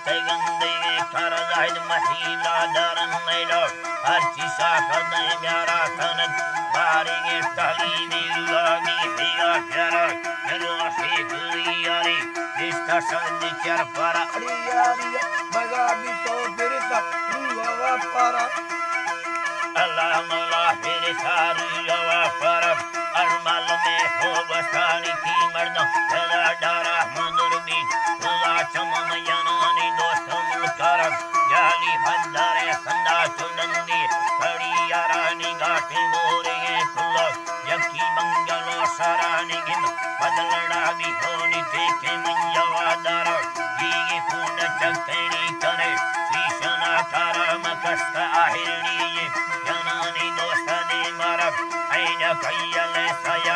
गंदे कर जाहिद महिला दरन नैलो अर्ची साखद प्यारा कनक बारी के टली नीलानी हिया प्यारा चलो से दुनियारी रिश्ता संधि कर para Ariya magabi to birita ruwa para Allah mala fere sari lawa para armal में हो बसानी की मर्द चला डारा मंदुर भी खुला चमन यनानी दोस्त मुलकर जाली हंदारे संदा चुंदंदी खड़ी यारानी गाठी मोरे खुला यकी मंगलो सरानी गिन बदलड़ा भी होनी देखे मंजवा दारा ये फूंड चकनी करे शीशना तारा मकस्त आहिरनी ये यनानी दोस्त दे मारा ऐना कयले सया